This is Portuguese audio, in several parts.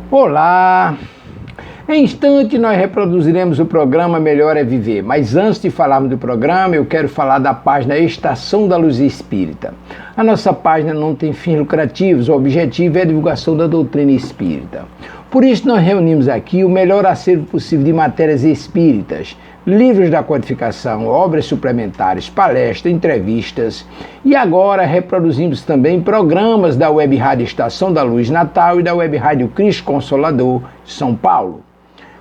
Olá! Em instante nós reproduziremos o programa Melhor é Viver, mas antes de falarmos do programa, eu quero falar da página Estação da Luz Espírita. A nossa página não tem fins lucrativos, o objetivo é a divulgação da doutrina espírita. Por isso nós reunimos aqui o melhor acervo possível de matérias espíritas, livros da codificação, obras suplementares, palestras, entrevistas e agora reproduzimos também programas da Web Rádio Estação da Luz Natal e da Web Rádio Cristo Consolador, São Paulo.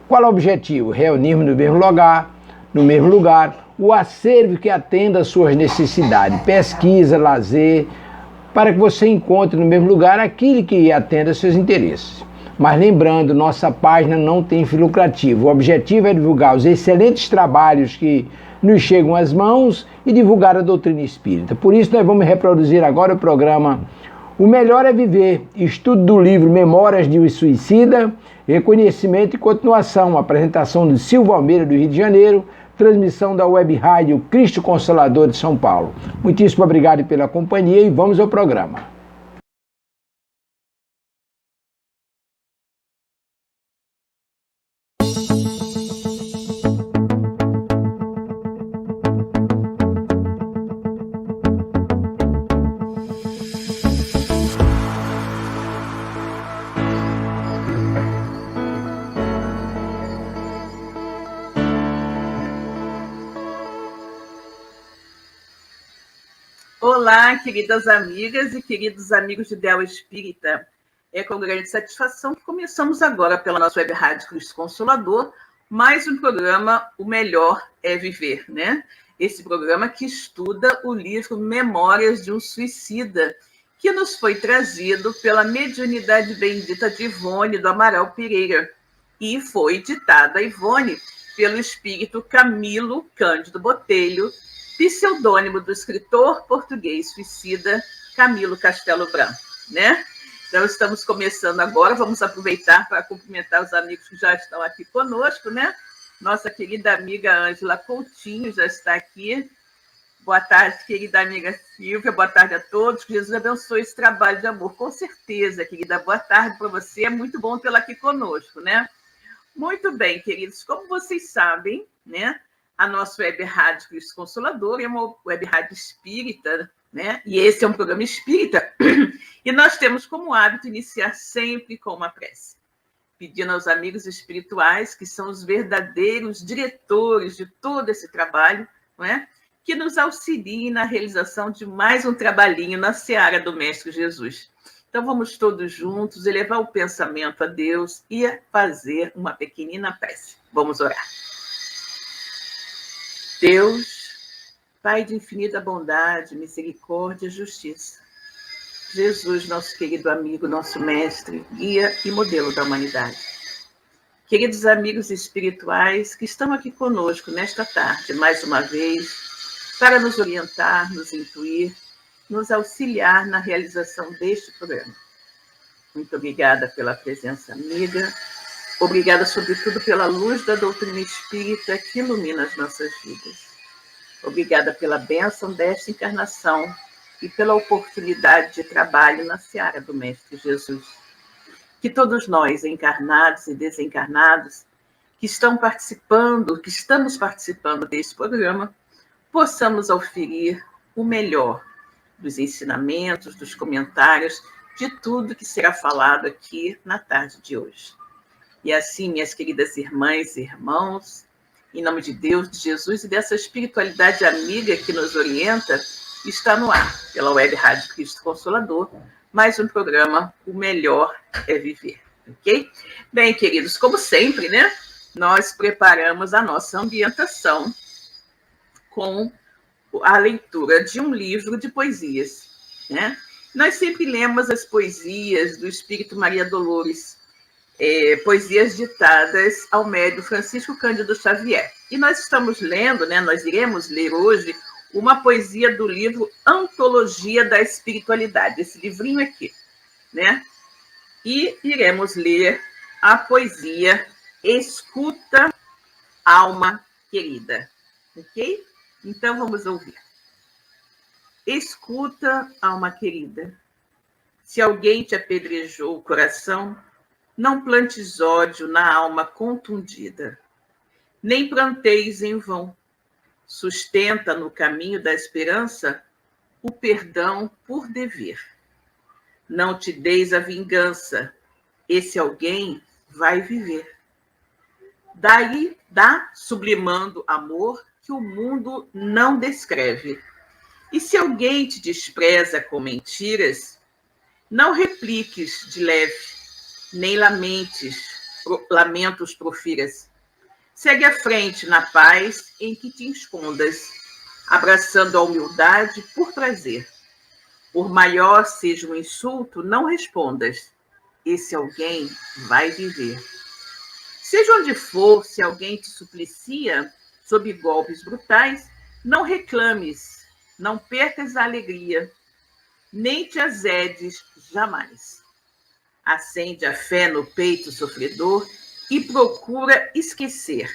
Qual é o objetivo? Reunirmos no mesmo lugar, o acervo que atenda às suas necessidades, pesquisa, lazer, para que você encontre no mesmo lugar aquilo que atenda aos seus interesses. Mas lembrando, nossa página não tem fim lucrativo. O objetivo é divulgar os excelentes trabalhos que nos chegam às mãos e divulgar a doutrina espírita. Por isso nós vamos reproduzir agora o programa O Melhor é Viver, estudo do livro Memórias de um Suicida, reconhecimento e continuação, apresentação de Silva Almeida do Rio de Janeiro, transmissão da Web Rádio Cristo Consolador de São Paulo. Muitíssimo obrigado pela companhia e vamos ao programa. Olá, queridas amigas e queridos amigos de Ideal Espírita. É com grande satisfação que começamos agora pela nossa Web Rádio Cristo Consolador, mais um programa O Melhor é Viver, né? Esse programa que estuda o livro Memórias de um Suicida, que nos foi trazido pela mediunidade bendita de Ivone do Amaral Pereira e foi ditada a Ivone pelo espírito Camilo Cândido Botelho, pseudônimo do escritor português suicida Camilo Castelo Branco, né? Então, estamos começando agora, vamos aproveitar para cumprimentar os amigos que já estão aqui conosco, né? Nossa querida amiga Ângela Coutinho já está aqui. Boa tarde, querida amiga Silvia, boa tarde a todos, que Jesus abençoe esse trabalho de amor, com certeza, querida, boa tarde para você, é muito bom tê-la aqui conosco, né? Muito bem, queridos, como vocês sabem, né? A nossa Web Rádio Cristo Consolador é uma Web Rádio espírita, né? E esse é um programa espírita. E nós temos como hábito iniciar sempre com uma prece, pedindo aos amigos espirituais, que são os verdadeiros diretores de todo esse trabalho, não é? Que nos auxiliem na realização de mais um trabalhinho na seara do Mestre Jesus. Então, vamos todos juntos elevar o pensamento a Deus e fazer uma pequenina prece. Vamos orar. Deus, Pai de infinita bondade, misericórdia e justiça. Jesus, nosso querido amigo, nosso mestre, guia e modelo da humanidade. Queridos amigos espirituais que estão aqui conosco nesta tarde, mais uma vez, para nos orientar, nos intuir, nos auxiliar na realização deste programa. Muito obrigada pela presença amiga. Obrigada, sobretudo, pela luz da doutrina espírita que ilumina as nossas vidas. Obrigada pela bênção desta encarnação e pela oportunidade de trabalho na seara do Mestre Jesus. Que todos nós, encarnados e desencarnados, que estamos participando deste programa, possamos oferir o melhor dos ensinamentos, dos comentários, de tudo que será falado aqui na tarde de hoje. E assim, minhas queridas irmãs e irmãos, em nome de Deus, de Jesus e dessa espiritualidade amiga que nos orienta, está no ar, pela Web Rádio Cristo Consolador, mais um programa O Melhor é Viver, ok? Bem, queridos, como sempre, né, nós preparamos a nossa ambientação com a leitura de um livro de poesias, né? Nós sempre lemos as poesias do Espírito Maria Dolores, poesias ditadas ao médium Francisco Cândido Xavier. E nós estamos lendo, né, nós iremos ler hoje uma poesia do livro Antologia da Espiritualidade, esse livrinho aqui, né? E iremos ler a poesia Escuta, Alma Querida, ok? Então vamos ouvir. Escuta, alma querida, se alguém te apedrejou o coração, Não plantes ódio na alma contundida, nem planteis em vão. Sustenta no caminho da esperança o perdão por dever. Não te deis a vingança, esse alguém vai viver. Daí dá sublimando amor que o mundo não descreve. E se alguém te despreza com mentiras, não repliques de leve, nem lamentos profiras. Segue à frente na paz em que te escondas, abraçando a humildade por prazer. Por maior seja o insulto, não respondas. Esse alguém vai viver. Seja onde for, se alguém te suplicia sob golpes brutais, não reclames, não percas a alegria, nem te azedes jamais. Acende a fé no peito sofredor e procura esquecer,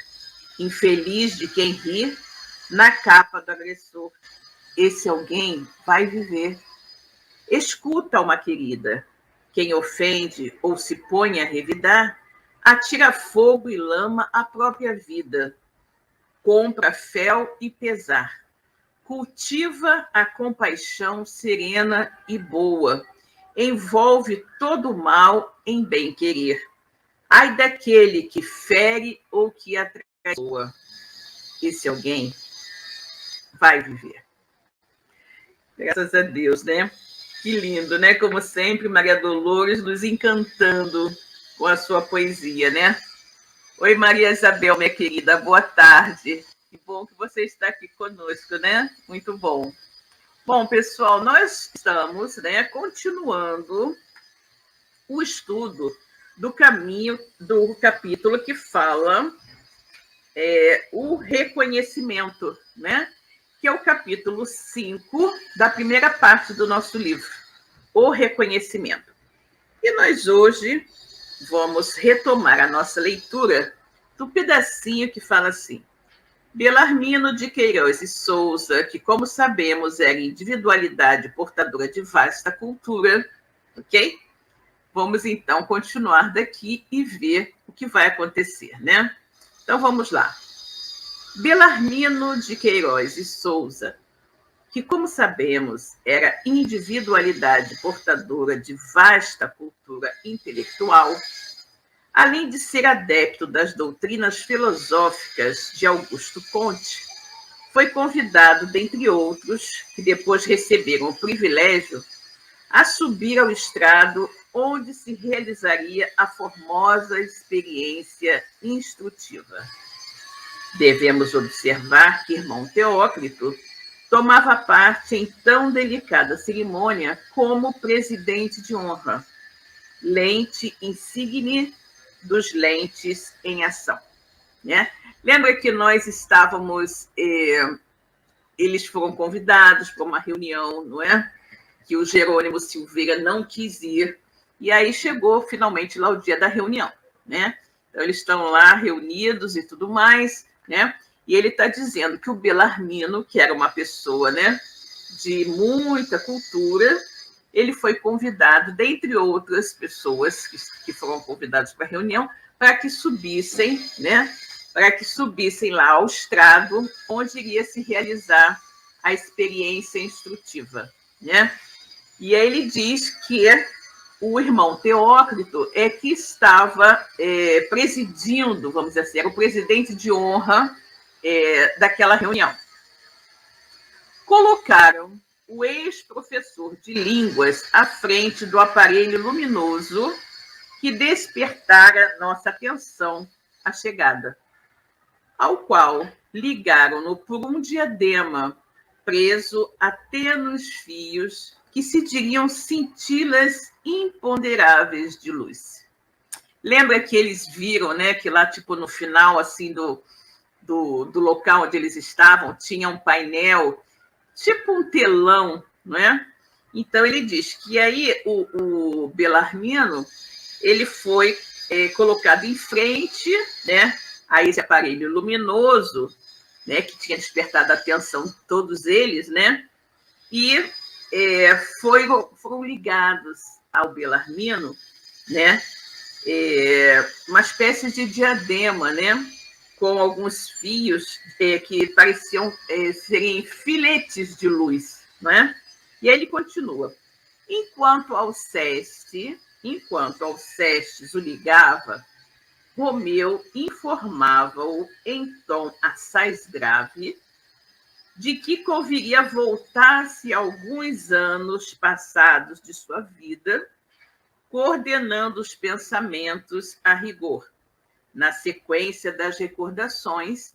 infeliz de quem ri, na capa do agressor. Esse alguém vai viver. Escuta, alma querida, quem ofende ou se põe a revidar, atira fogo e lama à própria vida, compra fel e pesar, cultiva a compaixão serena e boa, envolve todo o mal em bem-querer. Ai daquele que fere ou que atraiçoa, esse alguém vai viver. Graças a Deus, né? Que lindo, né? Como sempre, Maria Dolores nos encantando com a sua poesia, né? Oi, Maria Isabel, minha querida, boa tarde. Que bom que você está aqui conosco, né? Muito bom. Bom, pessoal, nós estamos, né, continuando o estudo do caminho, do capítulo que fala o reconhecimento, né? Que é o capítulo 5 da primeira parte do nosso livro, o reconhecimento. E nós hoje vamos retomar a nossa leitura do pedacinho que fala assim: Belarmino de Queiroz e Souza, que, como sabemos, era individualidade portadora de vasta cultura, ok? Vamos, então, continuar daqui e ver o que vai acontecer, né? Então, vamos lá. Belarmino de Queiroz e Souza, que, como sabemos, era individualidade portadora de vasta cultura intelectual, além de ser adepto das doutrinas filosóficas de Augusto Comte, foi convidado, dentre outros, que depois receberam o privilégio, a subir ao estrado onde se realizaria a formosa experiência instrutiva. Devemos observar que irmão Teócrito tomava parte em tão delicada cerimônia como presidente de honra, lente insigne dos lentes em ação, né? Lembra que nós estávamos, eles foram convidados para uma reunião, não é? Que o Jerônimo Silveira não quis ir, e aí chegou finalmente lá o dia da reunião, né? Então eles estão lá reunidos e tudo mais, né? E ele está dizendo que o Belarmino, que era uma pessoa, né, de muita cultura, ele foi convidado, dentre outras pessoas que foram convidadas para a reunião, para que subissem, né? Para que subissem lá ao estrado, onde iria se realizar a experiência instrutiva, né? E aí ele diz que o irmão Teócrito é que estava presidindo, vamos dizer assim, era o presidente de honra daquela reunião. Colocaram o ex-professor de línguas à frente do aparelho luminoso que despertara nossa atenção à chegada, ao qual ligaram-no por um diadema preso a tênues fios que se diriam cintilas imponderáveis de luz. Lembra que eles viram, né, que lá tipo no final assim do local onde eles estavam tinha um painel, tipo um telão, não é? Então ele diz que aí o Belarmino ele foi colocado em frente, né, a esse aparelho luminoso, né, que tinha despertado a atenção de todos eles, né, e foram ligados ao Belarmino, né, uma espécie de diadema, né? Com alguns fios que pareciam serem filetes de luz, não é? E aí ele continua. Enquanto Alcestes o ligava, Romeu informava-o em tom assaz grave de que conviria voltar-se alguns anos passados de sua vida, coordenando os pensamentos a rigor, na sequência das recordações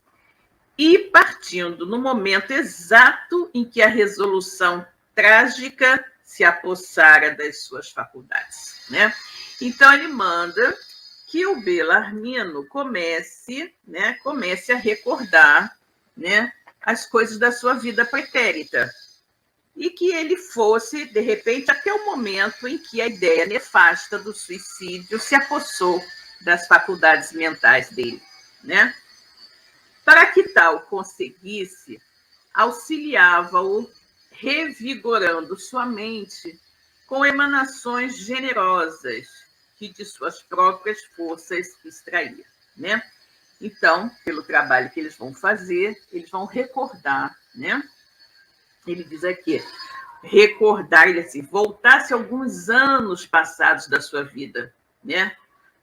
e partindo no momento exato em que a resolução trágica se apossara das suas faculdades, né? Então, ele manda que o Belarmino comece a recordar, né, as coisas da sua vida pretérita e que ele fosse, de repente, até o momento em que a ideia nefasta do suicídio se apossou das faculdades mentais dele, né? Para que tal conseguisse, auxiliava-o revigorando sua mente com emanações generosas que de suas próprias forças extraía, né? Então, pelo trabalho que eles vão fazer, eles vão recordar, né? Ele diz aqui, recordar, ele assim, voltasse alguns anos passados da sua vida, né?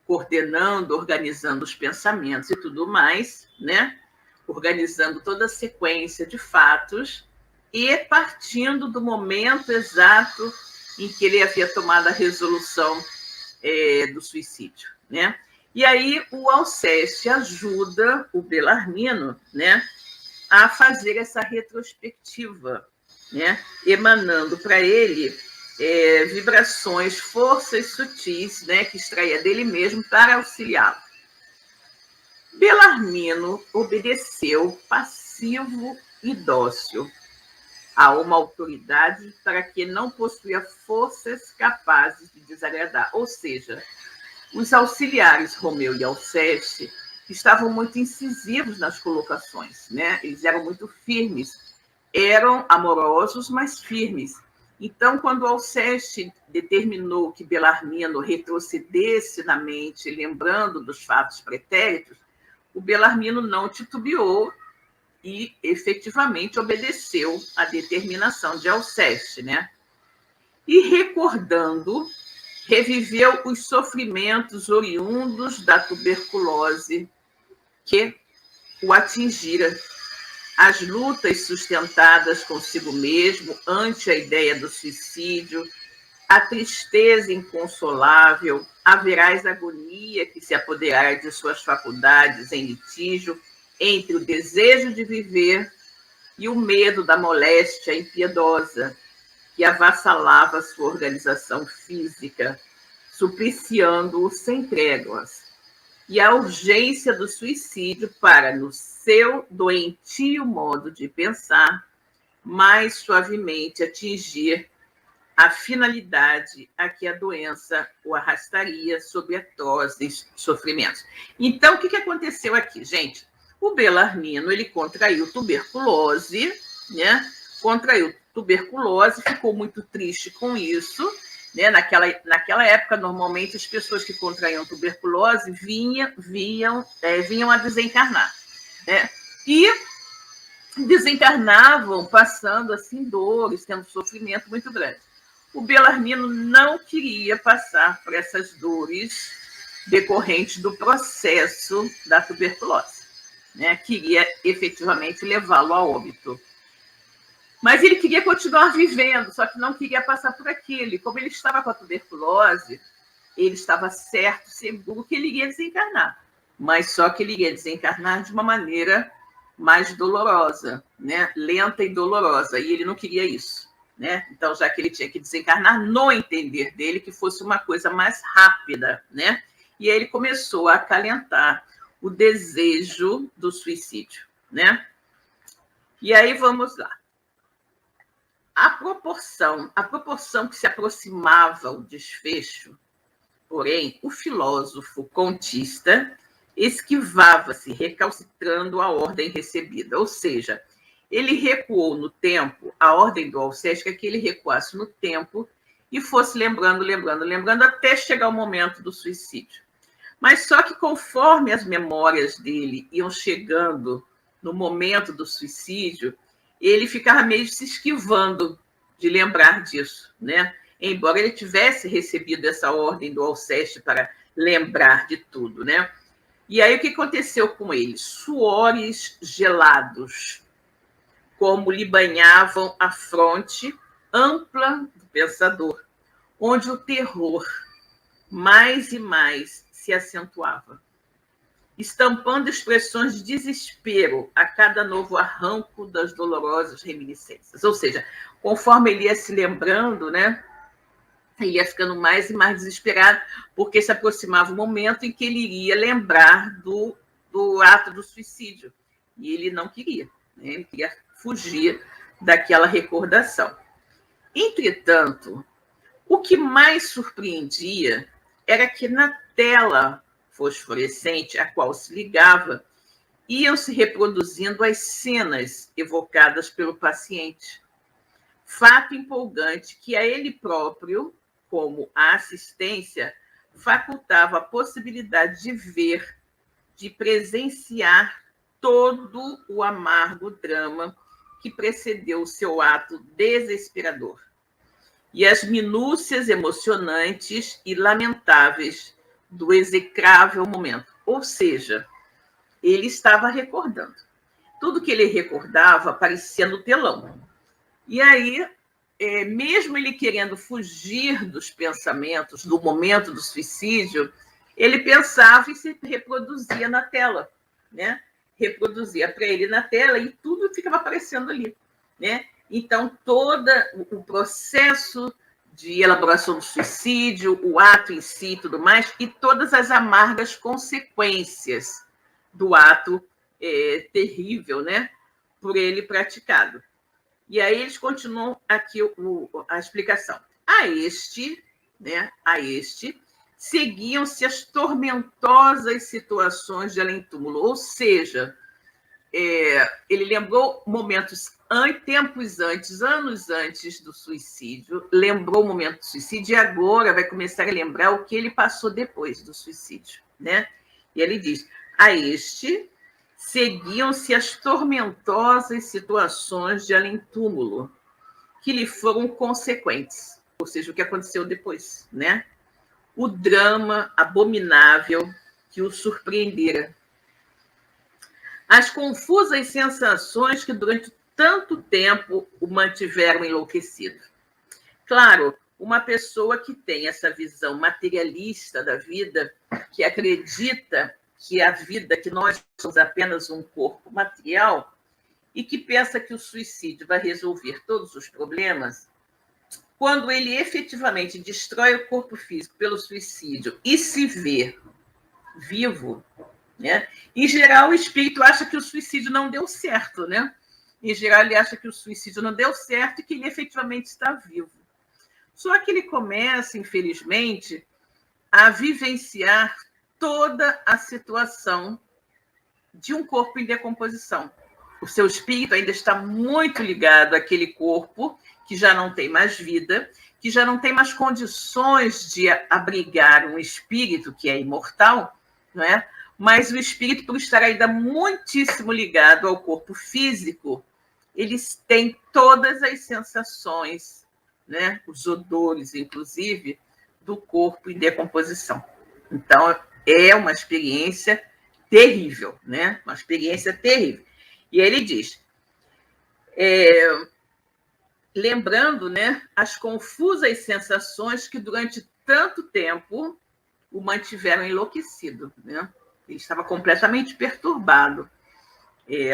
Coordenando, organizando os pensamentos e tudo mais, né? Organizando toda a sequência de fatos e partindo do momento exato em que ele havia tomado a resolução do suicídio, né? E aí o Alceste ajuda o Belarmino, né, a fazer essa retrospectiva, né, emanando para ele vibrações, forças sutis, né, que extraía dele mesmo para auxiliá-lo. Belarmino obedeceu passivo e dócil a uma autoridade para que não possuía forças capazes de desagradar. Ou seja, os auxiliares Romeu e Alceste estavam muito incisivos nas colocações, né? Eles eram muito firmes, eram amorosos, mas firmes. Então, quando Alceste determinou que Belarmino retrocedesse na mente, lembrando dos fatos pretéritos, o Belarmino não titubeou e efetivamente obedeceu à determinação de Alceste, né? E recordando, reviveu os sofrimentos oriundos da tuberculose que o atingira, as lutas sustentadas consigo mesmo ante a ideia do suicídio, a tristeza inconsolável, a veraz agonia que se apoderara de suas faculdades em litígio entre o desejo de viver e o medo da moléstia impiedosa que avassalava sua organização física, supliciando-o sem tréguas, e a urgência do suicídio para, no seu doentio modo de pensar, mais suavemente atingir a finalidade a que a doença o arrastaria sob atrozes sofrimentos. Então, o que aconteceu aqui, gente? O Belarmino, ele contraiu tuberculose, né? Contraiu tuberculose, ficou muito triste com isso, né? Naquela época, normalmente, as pessoas que contraíam tuberculose vinham a desencarnar, né? E desencarnavam passando assim dores, tendo sofrimento muito grande. O Belarmino não queria passar por essas dores decorrentes do processo da tuberculose, né? Queria efetivamente levá-lo a óbito. Mas ele queria continuar vivendo, só que não queria passar por aquilo. Como ele estava com a tuberculose, ele estava certo, seguro que ele iria desencarnar. Mas só que ele iria desencarnar de uma maneira mais dolorosa, né? Lenta e dolorosa. E ele não queria isso, né? Então, já que ele tinha que desencarnar, no entender dele, que fosse uma coisa mais rápida, né? E aí ele começou a acalentar o desejo do suicídio, né? E aí vamos lá. A proporção que se aproximava o desfecho, porém, o filósofo contista esquivava-se, recalcitrando a ordem recebida. Ou seja, ele recuou no tempo, a ordem do Alceste é que ele recuasse no tempo e fosse lembrando, até chegar o momento do suicídio. Mas só que conforme as memórias dele iam chegando no momento do suicídio, ele ficava meio se esquivando de lembrar disso, né? Embora ele tivesse recebido essa ordem do Alceste para lembrar de tudo, né? E aí o que aconteceu com ele? Suores gelados, como lhe banhavam a fronte ampla do pensador, onde o terror mais e mais se acentuava, estampando expressões de desespero a cada novo arranco das dolorosas reminiscências. Ou seja, conforme ele ia se lembrando, né, ele ia ficando mais e mais desesperado, porque se aproximava o momento em que ele iria lembrar do ato do suicídio. E ele não queria, né? Ele queria fugir daquela recordação. Entretanto, o que mais surpreendia era que na tela fosforescente a qual se ligava, iam se reproduzindo as cenas evocadas pelo paciente. Fato empolgante que a ele próprio, como a assistência, facultava a possibilidade de ver, de presenciar todo o amargo drama que precedeu o seu ato desesperador e as minúcias emocionantes e lamentáveis do execrável momento. Ou seja, ele estava recordando. Tudo que ele recordava aparecia no telão. E aí, mesmo ele querendo fugir dos pensamentos, do momento do suicídio, ele pensava e se reproduzia na tela, né? Reproduzia para ele na tela e tudo ficava aparecendo ali, né? Então, todo o processo de elaboração do suicídio, o ato em si e tudo mais, e todas as amargas consequências do ato terrível, né? Por ele praticado. E aí eles continuam aqui a explicação. A este, seguiam-se as tormentosas situações de além-túmulo, ou seja, ele lembrou tempos antes, anos antes do suicídio, lembrou o momento do suicídio e agora vai começar a lembrar o que ele passou depois do suicídio, né? E ele diz, a este seguiam-se as tormentosas situações de além-túmulo, que lhe foram consequentes, ou seja, o que aconteceu depois, né? O drama abominável que o surpreendera. As confusas sensações que durante tanto tempo o mantiveram enlouquecido. Claro, uma pessoa que tem essa visão materialista da vida, que acredita que a vida, que nós somos apenas um corpo material, e que pensa que o suicídio vai resolver todos os problemas, quando ele efetivamente destrói o corpo físico pelo suicídio e se vê vivo, né? Em geral, o espírito acha que o suicídio não deu certo, né? Em geral, ele acha que o suicídio não deu certo e que ele efetivamente está vivo. Só que ele começa, infelizmente, a vivenciar toda a situação de um corpo em decomposição. O seu espírito ainda está muito ligado àquele corpo que já não tem mais vida, que já não tem mais condições de abrigar um espírito que é imortal, não é? Mas o espírito, por estar ainda muitíssimo ligado ao corpo físico, eles têm todas as sensações, né? Os odores, inclusive, do corpo em decomposição. Então, é uma experiência terrível, né? Uma experiência terrível. E ele diz, lembrando, né, as confusas sensações que durante tanto tempo o mantiveram enlouquecido, né? Ele estava completamente perturbado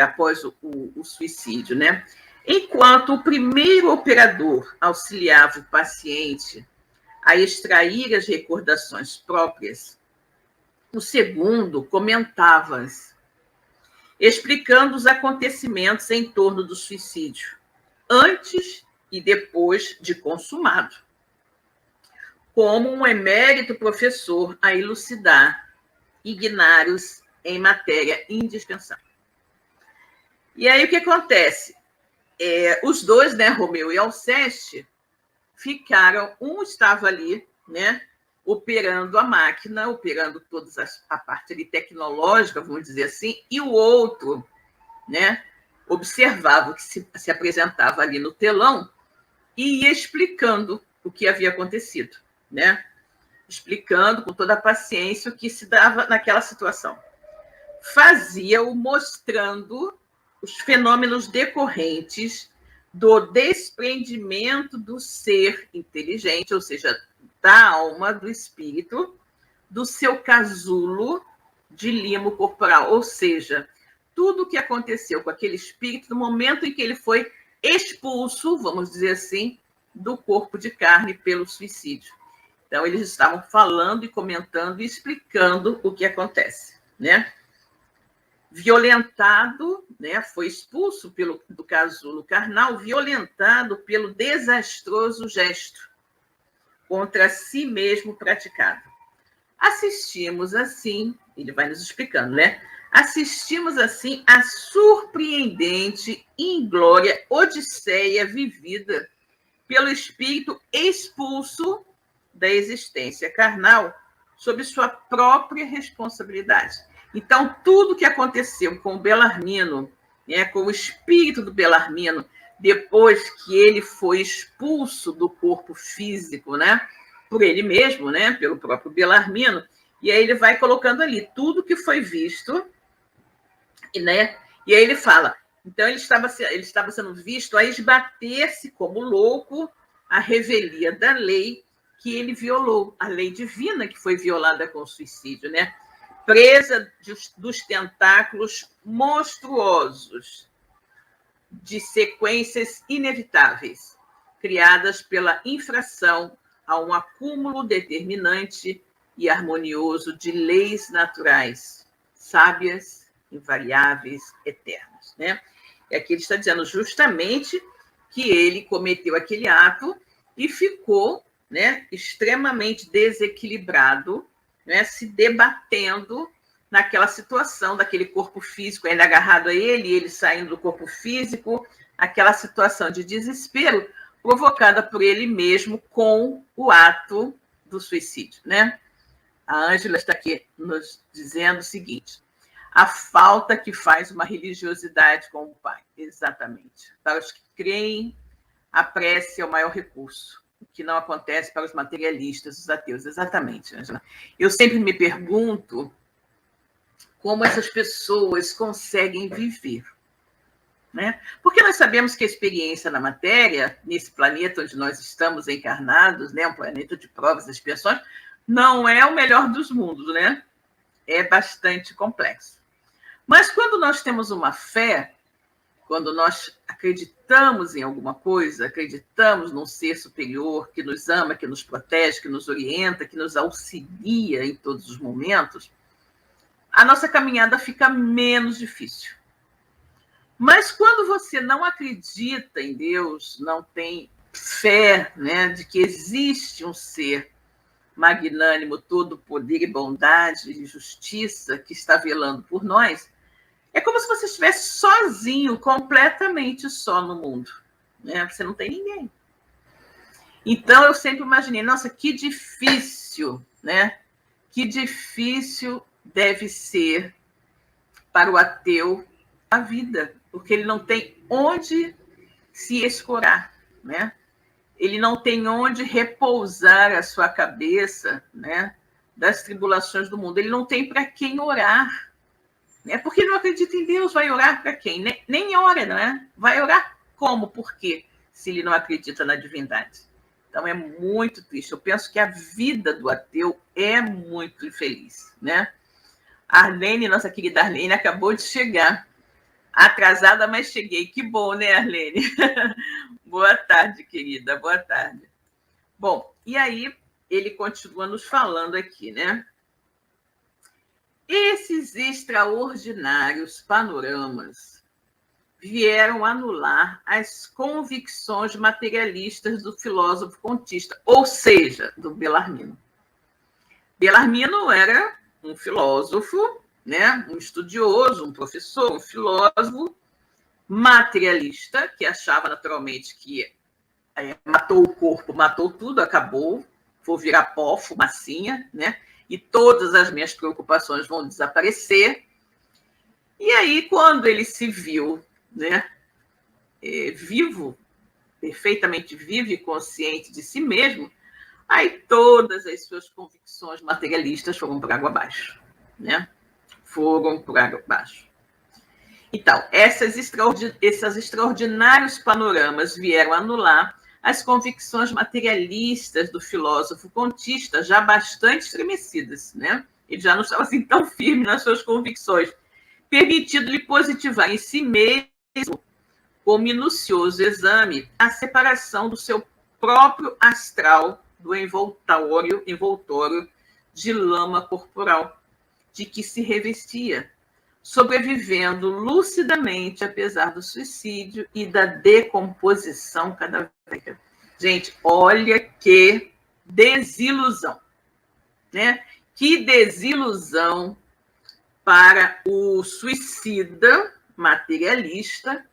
após o suicídio, né? Enquanto o primeiro operador auxiliava o paciente a extrair as recordações próprias, o segundo comentava-as, explicando os acontecimentos em torno do suicídio, antes e depois de consumado, como um emérito professor a elucidar ignários em matéria indispensável. E aí o que acontece? Os dois, né, Romeu e Alceste, ficaram, um estava ali, né, operando a máquina, operando toda a parte ali tecnológica, vamos dizer assim, e o outro, né, observava o que se apresentava ali no telão e ia explicando o que havia acontecido, né? Explicando com toda a paciência o que se dava naquela situação. Fazia-o mostrando os fenômenos decorrentes do desprendimento do ser inteligente, ou seja, da alma, do espírito, do seu casulo de limo corporal, ou seja, tudo o que aconteceu com aquele espírito no momento em que ele foi expulso, vamos dizer assim, do corpo de carne pelo suicídio. Então, eles estavam falando e comentando e explicando o que acontece, né? Violentado, né? Foi expulso do casulo carnal, violentado pelo desastroso gesto contra si mesmo praticado. Assistimos assim, ele vai nos explicando, né? Assistimos assim a surpreendente e inglória odisseia vivida pelo espírito expulso da existência carnal sob sua própria responsabilidade. Então, tudo que aconteceu com o Belarmino, né, com o espírito do Belarmino, depois que ele foi expulso do corpo físico, né, por ele mesmo, né, pelo próprio Belarmino, e aí ele vai colocando ali tudo que foi visto, né, e aí ele fala, então ele estava sendo visto a esbater-se como louco a revelia da lei que ele violou, a lei divina que foi violada com o suicídio, né? Presa dos tentáculos monstruosos de sequências inevitáveis, criadas pela infração a um acúmulo determinante e harmonioso de leis naturais, sábias, invariáveis, eternas, né? E aqui ele está dizendo justamente que ele cometeu aquele ato e ficou, né, extremamente desequilibrado, né, se debatendo naquela situação daquele corpo físico ainda agarrado a ele saindo do corpo físico, aquela situação de desespero provocada por ele mesmo com o ato do suicídio, né? A Ângela está aqui nos dizendo o seguinte: a falta que faz uma religiosidade com o Pai. Exatamente. Para os que creem, a prece é o maior recurso, o que não acontece para os materialistas, os ateus. Exatamente, Ângela. Eu sempre me pergunto como essas pessoas conseguem viver, né? Porque nós sabemos que a experiência na matéria, nesse planeta onde nós estamos encarnados, né, um planeta de provas e expiações, não é o melhor dos mundos, né? É bastante complexo. Mas quando nós temos uma fé, quando nós acreditamos em alguma coisa, acreditamos num ser superior que nos ama, que nos protege, que nos orienta, que nos auxilia em todos os momentos, a nossa caminhada fica menos difícil. Mas quando você não acredita em Deus, não tem fé, né, de que existe um ser magnânimo, todo poder e bondade e justiça que está velando por nós, é como se você estivesse sozinho, completamente só no mundo, né? Você não tem ninguém. Então, eu sempre imaginei, nossa, que difícil, né? Que difícil deve ser para o ateu a vida, porque ele não tem onde se escorar, né? Ele não tem onde repousar a sua cabeça, né, das tribulações do mundo. Ele não tem para quem orar, né? Porque ele não acredita em Deus, vai orar para quem? Nem ora, não é? Vai orar como? Por quê? Se ele não acredita na divindade. Então, é muito triste. Eu penso que a vida do ateu é muito infeliz, né? A Arlene, nossa querida Arlene, acabou de chegar. Atrasada, mas cheguei. Que bom, né, Arlene? Boa tarde, querida. Boa tarde. Bom, e aí ele continua nos falando aqui, né? Esses extraordinários panoramas vieram anular as convicções materialistas do filósofo contista, ou seja, do Belarmino. Belarmino era um filósofo, né, um estudioso, um professor, um filósofo materialista, que achava naturalmente que matou o corpo, matou tudo, acabou, vou virar pó, fumacinha, né? E todas as minhas preocupações vão desaparecer. E aí, quando ele se viu, né, vivo, perfeitamente vivo e consciente de si mesmo, aí todas as suas convicções materialistas foram por água abaixo, né? Foram por água abaixo. Então, esses extraordinários panoramas vieram anular as convicções materialistas do filósofo contista, já bastante estremecidas, né? Ele já não estava assim tão firme nas suas convicções, permitindo-lhe positivar em si mesmo, com minucioso exame, a separação do seu próprio astral do envoltório de lama corporal, de que se revestia, sobrevivendo lucidamente apesar do suicídio e da decomposição cadavérica. Gente, olha que desilusão, né? Que desilusão para o suicida materialista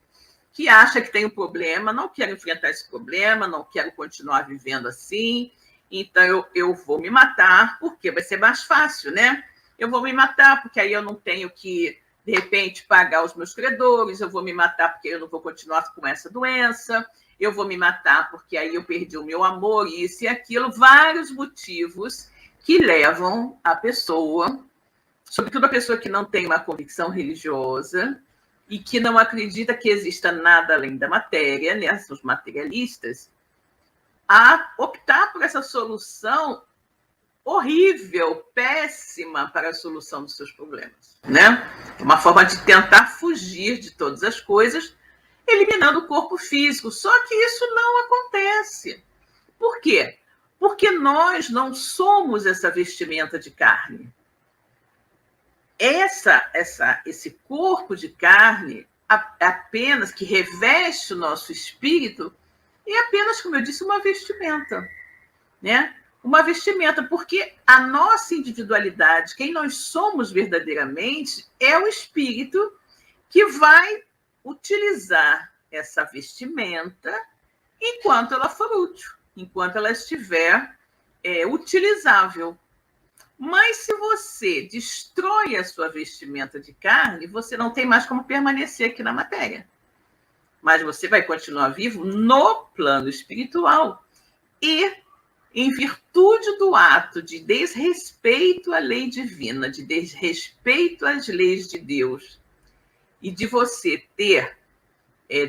que acha que tem um problema, não quero enfrentar esse problema, não quero continuar vivendo assim, então eu vou me matar, porque vai ser mais fácil, né? Eu vou me matar porque aí eu não tenho que, de repente, pagar os meus credores, eu vou me matar porque eu não vou continuar com essa doença, eu vou me matar porque aí eu perdi o meu amor, isso e aquilo, vários motivos que levam a pessoa, sobretudo a pessoa que não tem uma convicção religiosa e que não acredita que exista nada além da matéria, né, os materialistas, a optar por essa solução horrível, péssima para a solução dos seus problemas, né? Uma forma de tentar fugir de todas as coisas, eliminando o corpo físico. Só que isso não acontece. Por quê? Porque nós não somos essa vestimenta de carne. Esse corpo de carne, apenas que reveste o nosso espírito, é apenas, como eu disse, uma vestimenta, né? Uma vestimenta, porque a nossa individualidade, quem nós somos verdadeiramente, é o espírito que vai utilizar essa vestimenta enquanto ela for útil, enquanto ela estiver utilizável. Mas se você destrói a sua vestimenta de carne, você não tem mais como permanecer aqui na matéria. Mas você vai continuar vivo no plano espiritual. E, em virtude do ato de desrespeito à lei divina, de desrespeito às leis de Deus, e de você ter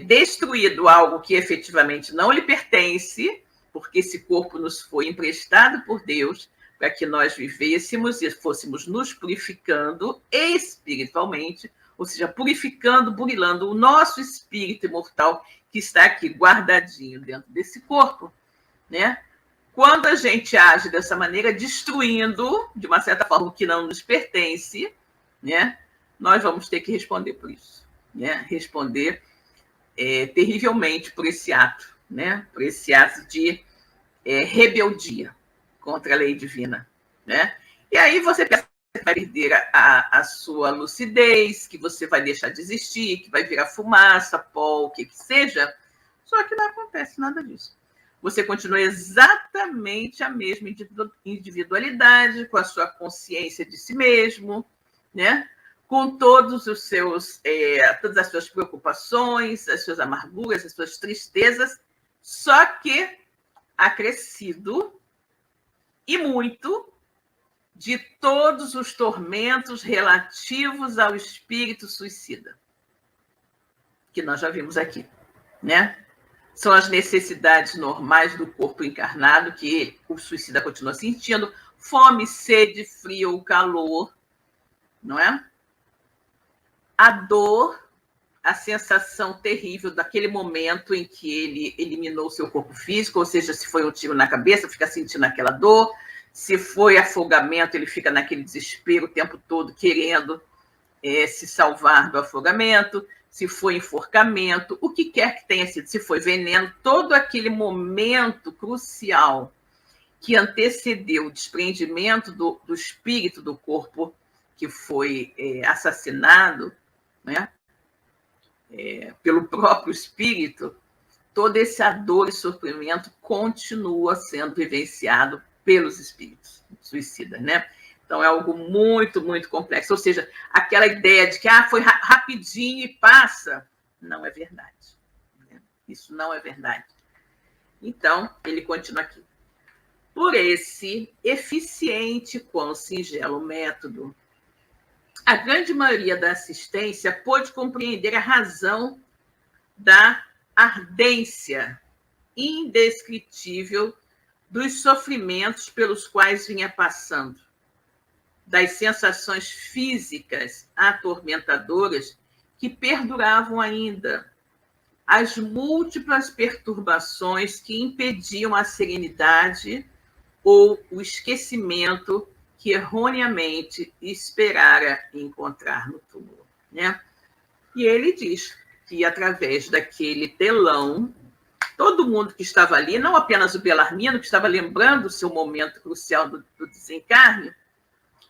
destruído algo que efetivamente não lhe pertence, porque esse corpo nos foi emprestado por Deus, para que nós vivêssemos e fôssemos nos purificando espiritualmente, ou seja, purificando, burilando o nosso espírito imortal que está aqui guardadinho dentro desse corpo, né? Quando a gente age dessa maneira, destruindo, de uma certa forma, o que não nos pertence, né? Nós vamos ter que responder por isso, né? Responder terrivelmente por esse ato, né? Por esse ato de rebeldia contra a lei divina, né? E aí você pensa que vai perder a sua lucidez, que você vai deixar de existir, que vai virar fumaça, pó, o que seja, só que não acontece nada disso. Você continua exatamente a mesma individualidade, com a sua consciência de si mesmo, né? Com todos os seus, todas as suas preocupações, as suas amarguras, as suas tristezas, só que acrescido e muito de todos os tormentos relativos ao espírito suicida, que nós já vimos aqui, né? São as necessidades normais do corpo encarnado que o suicida continua sentindo, fome, sede, frio, calor, não é? A dor, a sensação terrível daquele momento em que ele eliminou o seu corpo físico, ou seja, se foi um tiro na cabeça, fica sentindo aquela dor, se foi afogamento, ele fica naquele desespero o tempo todo, querendo se salvar do afogamento, se foi enforcamento, o que quer que tenha sido, se foi veneno, todo aquele momento crucial que antecedeu o desprendimento do espírito do corpo que foi assassinado, né? Pelo próprio espírito, toda essa dor e sofrimento continua sendo vivenciado pelos espíritos suicidas, né? Então, é algo muito, muito complexo. Ou seja, aquela ideia de que foi rapidinho e passa, não é verdade. Isso não é verdade. Então, ele continua aqui. Por esse eficiente quão singelo método, a grande maioria da assistência pôde compreender a razão da ardência indescritível dos sofrimentos pelos quais vinha passando, das sensações físicas atormentadoras que perduravam ainda, as múltiplas perturbações que impediam a serenidade ou o esquecimento que erroneamente esperara encontrar no túmulo, né? E ele diz que, através daquele telão, todo mundo que estava ali, não apenas o Belarmino, que estava lembrando o seu momento crucial do desencarne,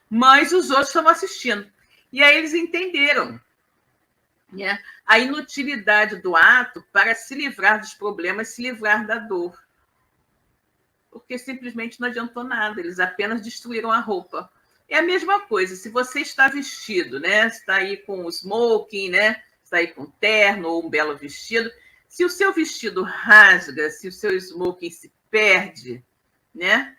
mas os outros estavam assistindo. E aí eles entenderam, né, a inutilidade do ato para se livrar dos problemas, se livrar da dor. Porque simplesmente não adiantou nada, eles apenas destruíram a roupa. É a mesma coisa, se você está vestido, né, está aí com o smoking, né, está aí com terno ou um belo vestido, se o seu vestido rasga, se o seu smoking se perde, né,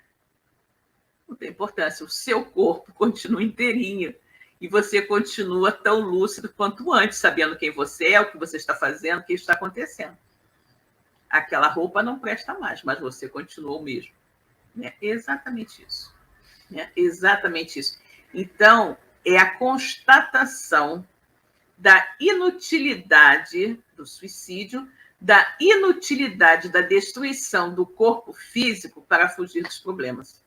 não tem importância, o seu corpo continua inteirinho e você continua tão lúcido quanto antes, sabendo quem você é, o que você está fazendo, o que está acontecendo. Aquela roupa não presta mais, mas você continua o mesmo. É exatamente isso. É exatamente isso. Então, é a constatação da inutilidade do suicídio, da inutilidade da destruição do corpo físico para fugir dos problemas.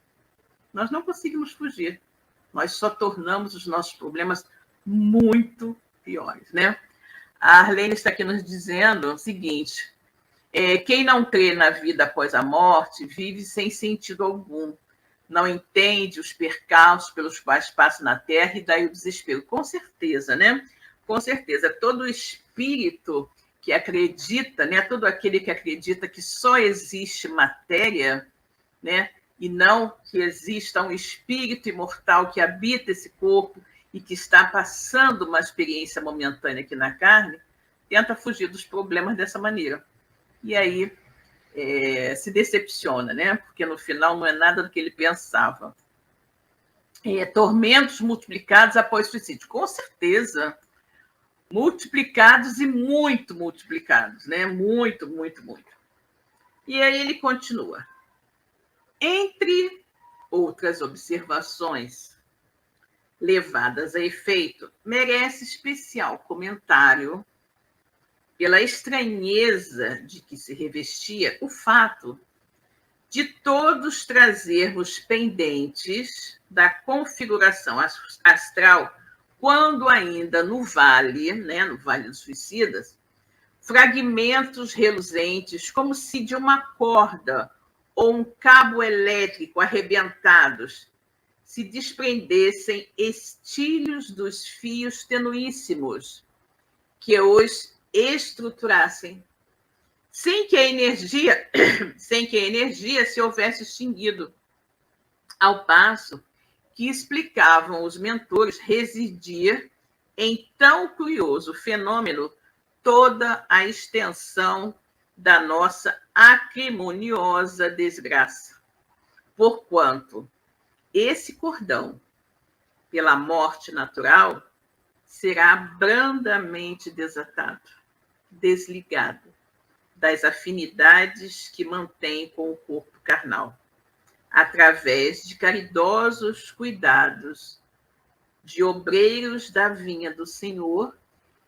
Nós não conseguimos fugir. Nós só tornamos os nossos problemas muito piores, né? A Arlene está aqui nos dizendo o seguinte: quem não crê na vida após a morte vive sem sentido algum, não entende os percalços pelos quais passa na Terra e daí o desespero. Com certeza, né? Com certeza. Todo espírito que acredita, né? Todo aquele que acredita que só existe matéria, né? E não que exista um espírito imortal que habita esse corpo e que está passando uma experiência momentânea aqui na carne, tenta fugir dos problemas dessa maneira. E aí se decepciona, né? Porque no final não é nada do que ele pensava. Tormentos multiplicados após suicídio. Com certeza, multiplicados e muito multiplicados, né? Muito, muito, muito. E aí ele continua. Entre outras observações levadas a efeito, merece especial comentário pela estranheza de que se revestia o fato de todos trazermos pendentes da configuração astral, quando ainda no Vale, né, no Vale dos Suicidas, fragmentos reluzentes, como se de uma corda ou um cabo elétrico arrebentados se desprendessem estilhos dos fios tenuíssimos que os estruturassem, sem que a energia se houvesse extinguido, ao passo que explicavam os mentores residir em tão curioso fenômeno toda a extensão da nossa acrimoniosa desgraça, porquanto esse cordão, pela morte natural, será brandamente desatado, desligado das afinidades que mantém com o corpo carnal, através de caridosos cuidados de obreiros da vinha do Senhor,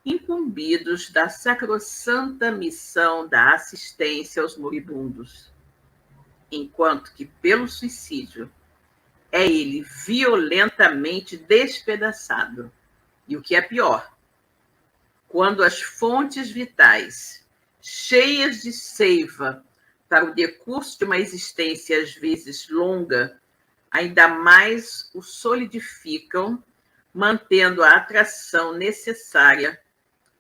incumbidos da sacrossanta missão da assistência aos moribundos, enquanto que, pelo suicídio, é ele violentamente despedaçado. E o que é pior, quando as fontes vitais, cheias de seiva para o decurso de uma existência às vezes longa, ainda mais o solidificam, mantendo a atração necessária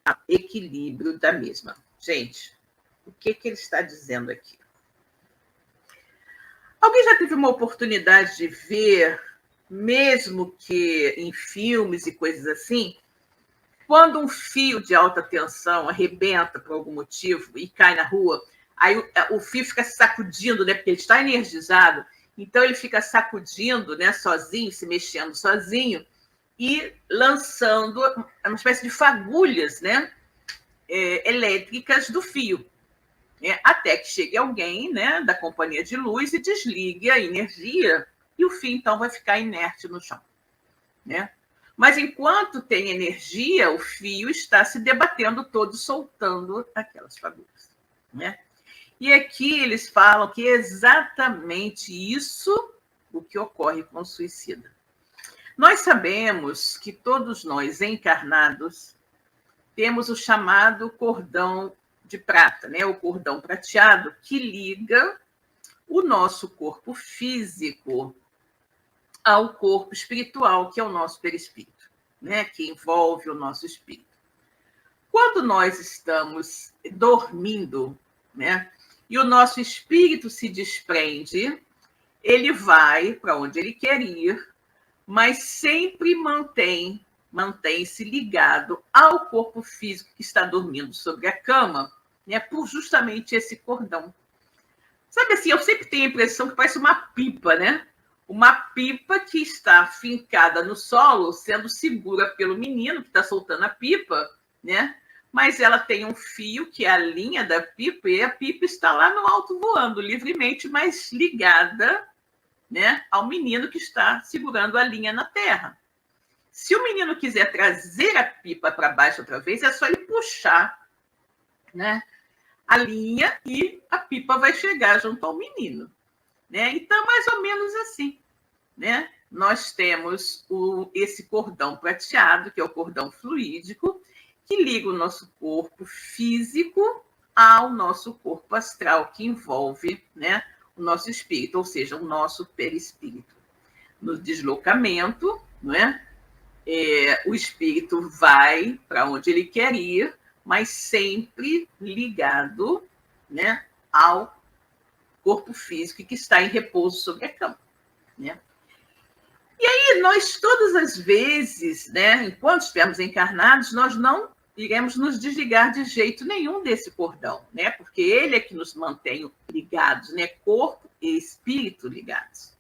ao equilíbrio da mesma. Gente, o que ele está dizendo aqui? Alguém já teve uma oportunidade de ver, mesmo que em filmes e coisas assim, quando um fio de alta tensão arrebenta por algum motivo e cai na rua, aí o fio fica sacudindo, né? Porque ele está energizado, então ele fica sacudindo, né, sozinho, se mexendo sozinho e lançando uma espécie de fagulhas, né, elétricas do fio, né, até que chegue alguém, né, da companhia de luz e desligue a energia e o fio então vai ficar inerte no chão, né? Mas enquanto tem energia, o fio está se debatendo todo, soltando aquelas fagulhas, né? E aqui eles falam que é exatamente isso o que ocorre com o suicida. Nós sabemos que todos nós encarnados temos o chamado cordão de prata, né? O cordão prateado que liga o nosso corpo físico ao corpo espiritual, que é o nosso perispírito, né? Que envolve o nosso espírito. Quando nós estamos dormindo, né? E o nosso espírito se desprende, ele vai para onde ele quer ir, mas sempre mantém-se ligado ao corpo físico que está dormindo sobre a cama, né? Por justamente esse cordão. Sabe assim, eu sempre tenho a impressão que parece uma pipa, né? Uma pipa que está fincada no solo, sendo segura pelo menino que está soltando a pipa, né? Mas ela tem um fio que é a linha da pipa e a pipa está lá no alto voando livremente, mas ligada, né, ao menino que está segurando a linha na terra. Se o menino quiser trazer a pipa para baixo outra vez, é só ele puxar, né, a linha e a pipa vai chegar junto ao menino, né? Então, mais ou menos assim, né? Nós temos esse cordão prateado, que é o cordão fluídico, que liga o nosso corpo físico ao nosso corpo astral, que envolve, né, o nosso espírito, ou seja, o nosso perispírito. No deslocamento, não é? O espírito vai para onde ele quer ir, mas sempre ligado, né, ao corpo físico que está em repouso sobre a cama, né? E aí nós todas as vezes, né, enquanto estivermos encarnados, nós não iremos nos desligar de jeito nenhum desse cordão, né? Porque ele é que nos mantém ligados, né? Corpo e espírito ligados.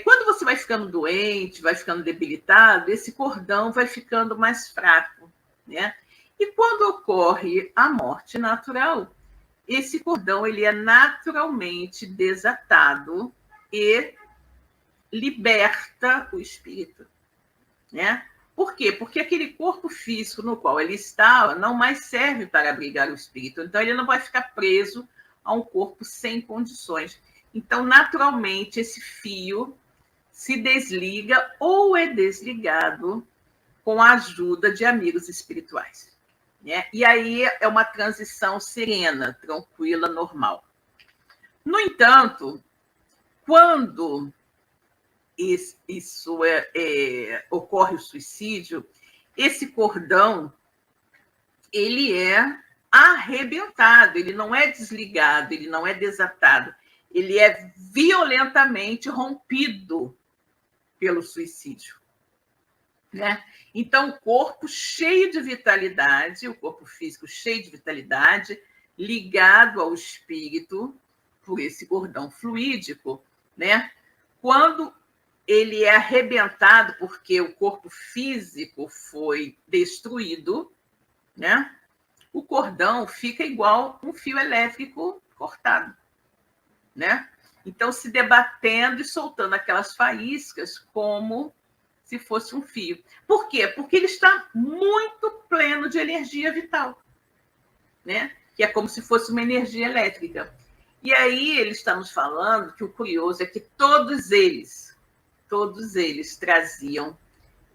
Quando você vai ficando doente, vai ficando debilitado, esse cordão vai ficando mais fraco, né? E quando ocorre a morte natural, esse cordão ele é naturalmente desatado e liberta o espírito, né? Por quê? Porque aquele corpo físico no qual ele estava não mais serve para abrigar o espírito. Então, ele não vai ficar preso a um corpo sem condições. Então, naturalmente, esse fio se desliga ou é desligado com a ajuda de amigos espirituais, né? E aí é uma transição serena, tranquila, normal. No entanto, quando ocorre o suicídio, esse cordão ele é arrebentado, ele não é desligado, ele não é desatado, ele é violentamente rompido pelo suicídio, né? Então, o corpo cheio de vitalidade, o corpo físico cheio de vitalidade, ligado ao espírito por esse cordão fluídico, né? Quando ele é arrebentado porque o corpo físico foi destruído, né? O cordão fica igual um fio elétrico cortado, né? Então, se debatendo e soltando aquelas faíscas como se fosse um fio. Por quê? Porque ele está muito pleno de energia vital, né? Que é como se fosse uma energia elétrica. E aí ele está nos falando que o curioso é que todos eles traziam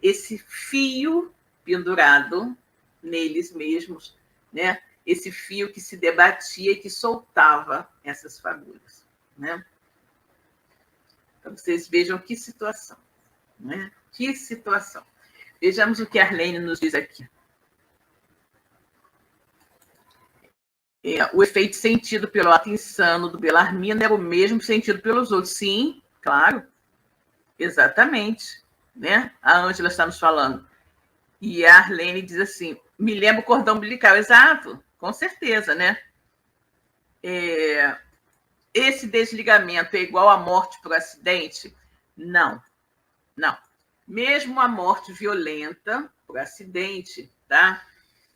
esse fio pendurado neles mesmos, né? Esse fio que se debatia e que soltava essas fagulhas, né? Então, vocês vejam que situação, né? Que situação. Vejamos o que a Arlene nos diz aqui. O efeito sentido pelo ato insano do Bellarmino era o mesmo sentido pelos outros. Sim, claro, exatamente. Né? A Ângela está nos falando. E a Arlene diz assim, me lembra o cordão umbilical. Exato, com certeza, né? Esse desligamento é igual à morte por acidente? Não, não. Mesmo a morte violenta por acidente, tá?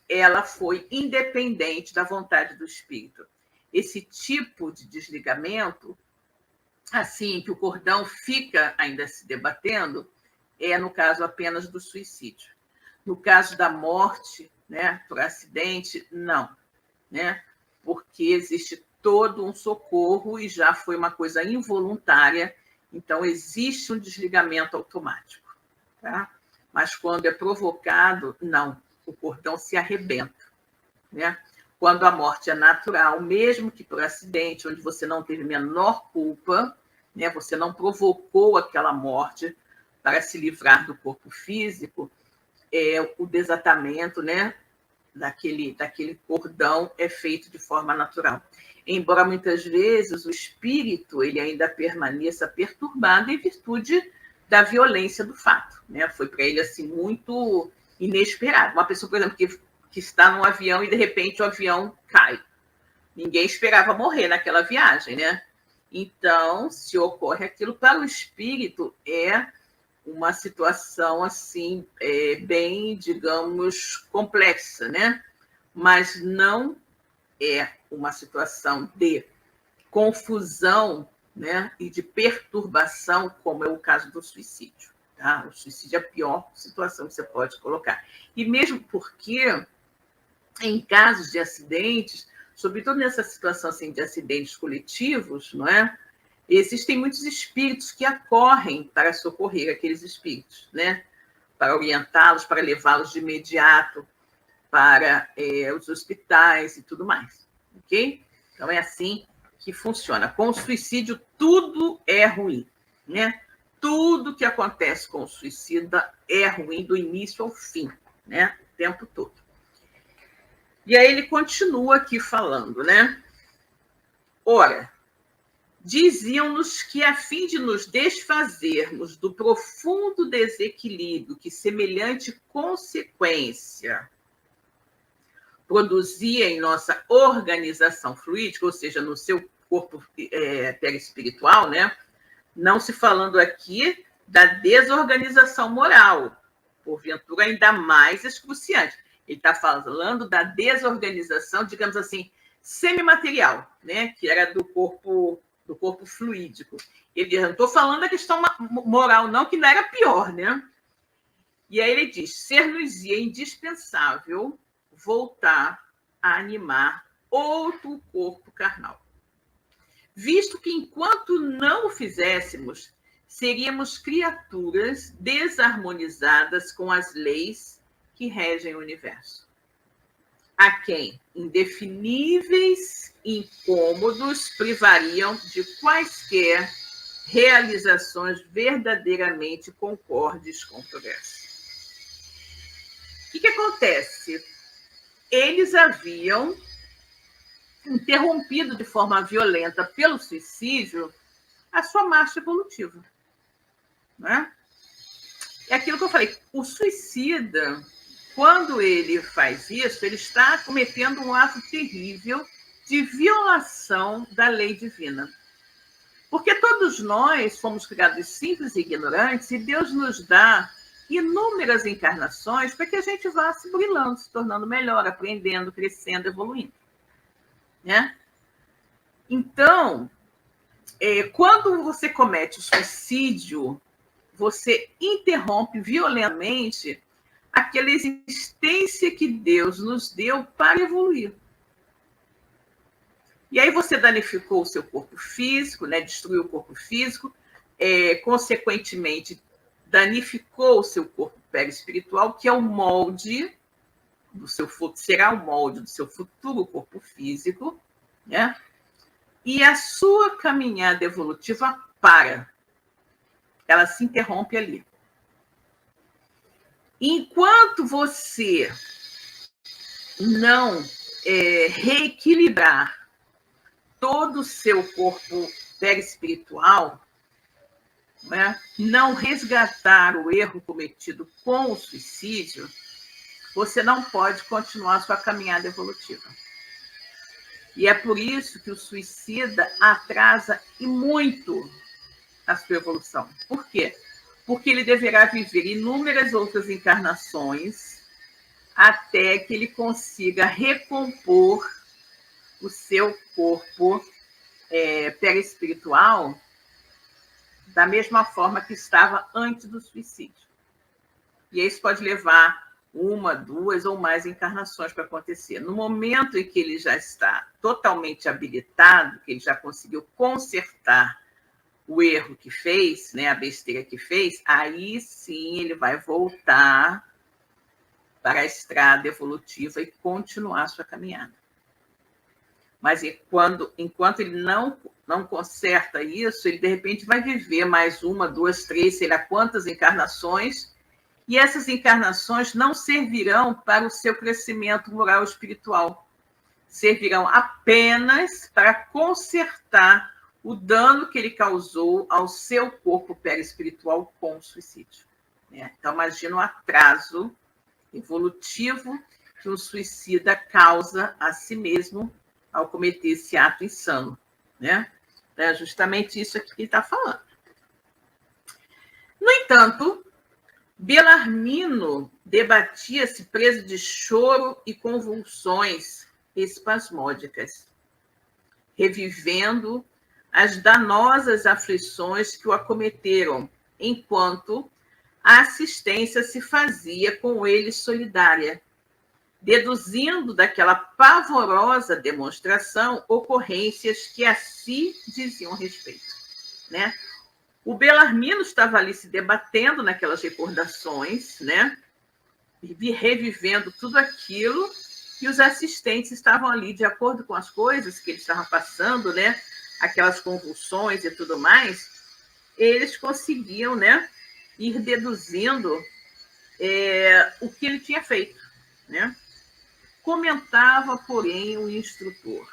Ela foi independente da vontade do espírito. Esse tipo de desligamento, assim, que o cordão fica ainda se debatendo, é no caso apenas do suicídio. No caso da morte, né, por acidente, não, né? Porque existe todo um socorro e já foi uma coisa involuntária, então existe um desligamento automático, tá? Mas quando é provocado, não, o cordão se arrebenta, né? Quando a morte é natural, mesmo que por acidente, onde você não teve menor culpa, né? Você não provocou aquela morte para se livrar do corpo físico, o desatamento, né? daquele cordão é feito de forma natural. Embora muitas vezes o espírito ele ainda permaneça perturbado em virtude da violência do fato, né? Foi para ele assim muito inesperado. Uma pessoa, por exemplo, que está num avião e de repente o avião cai. Ninguém esperava morrer naquela viagem, né? Então, se ocorre aquilo para o espírito é uma situação assim bem, digamos, complexa, né? Mas não é uma situação de confusão, né? E de perturbação, como é o caso do suicídio. Tá? O suicídio é a pior situação que você pode colocar. E mesmo porque, em casos de acidentes, sobretudo nessa situação assim, de acidentes coletivos, não é? Existem muitos espíritos que acorrem para socorrer aqueles espíritos, né? Para orientá-los, para levá-los de imediato para os hospitais e tudo mais, ok? Então, é assim que funciona. Com o suicídio, tudo é ruim, né? Tudo que acontece com o suicida é ruim do início ao fim, né? O tempo todo. E aí ele continua aqui falando, né? Ora, diziam-nos que, a fim de nos desfazermos do profundo desequilíbrio que semelhante consequência produzia em nossa organização fluídica, ou seja, no seu corpo perispiritual, né? Não se falando aqui da desorganização moral, porventura ainda mais excruciante. Ele está falando da desorganização, digamos assim, semimaterial, né? Que era do corpo fluídico. Ele não estou falando da questão moral, não, que não era pior, né? E aí ele diz: ser-nos-ia indispensável voltar a animar outro corpo carnal, visto que, enquanto não o fizéssemos, seríamos criaturas desarmonizadas com as leis que regem o universo, a quem indefiníveis incômodos privariam de quaisquer realizações verdadeiramente concordes com o progresso. O que acontece? Eles haviam interrompido de forma violenta pelo suicídio a sua marcha evolutiva. Né? É aquilo que eu falei, o suicida, quando ele faz isso, ele está cometendo um ato terrível de violação da lei divina. Porque todos nós fomos criados simples e ignorantes e Deus nos dá inúmeras encarnações para que a gente vá se brilhando, se tornando melhor, aprendendo, crescendo, evoluindo. Né? Então, quando você comete o suicídio, você interrompe violentamente aquela existência que Deus nos deu para evoluir. E aí você danificou o seu corpo físico, né? Destruiu o corpo físico, consequentemente danificou o seu corpo perispiritual, que é o molde do seu será o molde do seu futuro corpo físico, né? E a sua caminhada evolutiva para. Ela se interrompe ali. Enquanto você não reequilibrar todo o seu corpo perispiritual, né? Não resgatar o erro cometido com o suicídio, você não pode continuar a sua caminhada evolutiva. E é por isso que o suicida atrasa e muito a sua evolução. Por quê? Porque ele deverá viver inúmeras outras encarnações até que ele consiga recompor o seu corpo perispiritual da mesma forma que estava antes do suicídio. E isso pode levar 1, 2 ou mais encarnações para acontecer. No momento em que ele já está totalmente habilitado, que ele já conseguiu consertar o erro que fez, né, a besteira que fez, aí sim ele vai voltar para a estrada evolutiva e continuar a sua caminhada. Mas enquanto ele não conserta isso, ele de repente vai viver mais 1, 2, 3, sei lá quantas encarnações, e essas encarnações não servirão para o seu crescimento moral e espiritual. Servirão apenas para consertar o dano que ele causou ao seu corpo perispiritual com o suicídio. Então, imagina o atraso evolutivo que um suicida causa a si mesmo ao cometer esse ato insano. Né? É justamente isso aqui que ele está falando. No entanto, Belarmino debatia-se preso de choro e convulsões espasmódicas, revivendo as danosas aflições que o acometeram, enquanto a assistência se fazia com ele solidária, deduzindo daquela pavorosa demonstração ocorrências que a si diziam respeito. Né? O Belarmino estava ali se debatendo naquelas recordações, né? E revivendo tudo aquilo, e os assistentes estavam ali de acordo com as coisas que ele estava passando, né? Aquelas convulsões e tudo mais, eles conseguiam, né, ir deduzindo o que ele tinha feito. Né? Comentava, porém, o instrutor.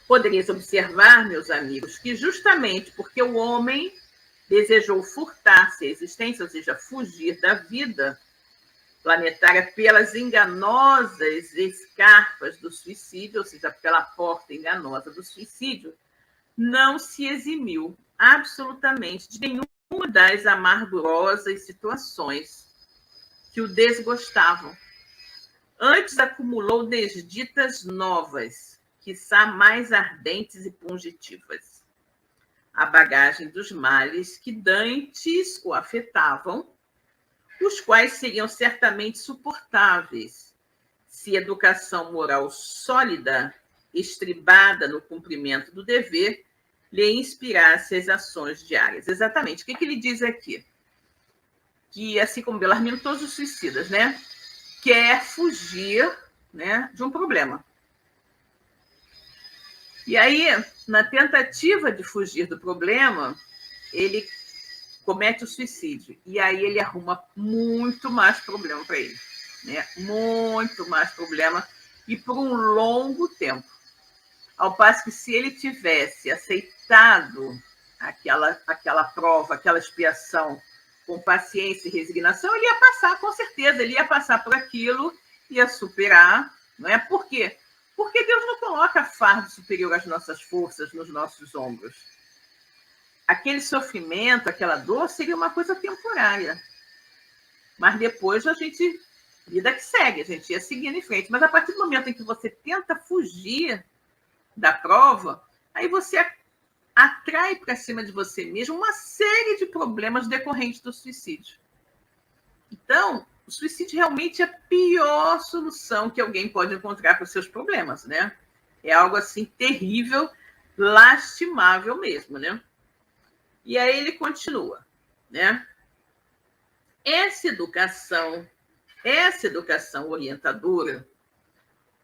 Poderíamos observar, meus amigos, que justamente porque o homem desejou furtar-se a existência, ou seja, fugir da vida planetária pelas enganosas escarpas do suicídio, ou seja, pela porta enganosa do suicídio, não se eximiu absolutamente de nenhuma das amargurosas situações que o desgostavam. Antes acumulou desditas novas, quiçá mais ardentes e pungitivas. A bagagem dos males que dantes o afetavam, os quais seriam certamente suportáveis se educação moral sólida, estribada no cumprimento do dever, lhe inspirasse as ações diárias. Exatamente. O que ele diz aqui? Que, assim como Belarmino, todos os suicidas, né, quer fugir, né, de um problema. E aí, na tentativa de fugir do problema, ele comete o suicídio. E aí ele arruma muito mais problema para ele. Né? Muito mais problema e por um longo tempo. Ao passo que se ele tivesse aceitado aquela prova, aquela expiação com paciência e resignação, ele ia passar, com certeza, ele ia passar por aquilo, ia superar. Não é? Por quê? Porque Deus não coloca fardo superior às nossas forças nos nossos ombros. Aquele sofrimento, aquela dor, seria uma coisa temporária. Mas depois a gente, vida que segue, a gente ia seguindo em frente. Mas a partir do momento em que você tenta fugir da prova, aí você atrai para cima de você mesmo uma série de problemas decorrentes do suicídio. Então, o suicídio realmente é a pior solução que alguém pode encontrar para os seus problemas, né? É algo assim terrível, lastimável mesmo, né? E aí ele continua, né? Essa educação orientadora,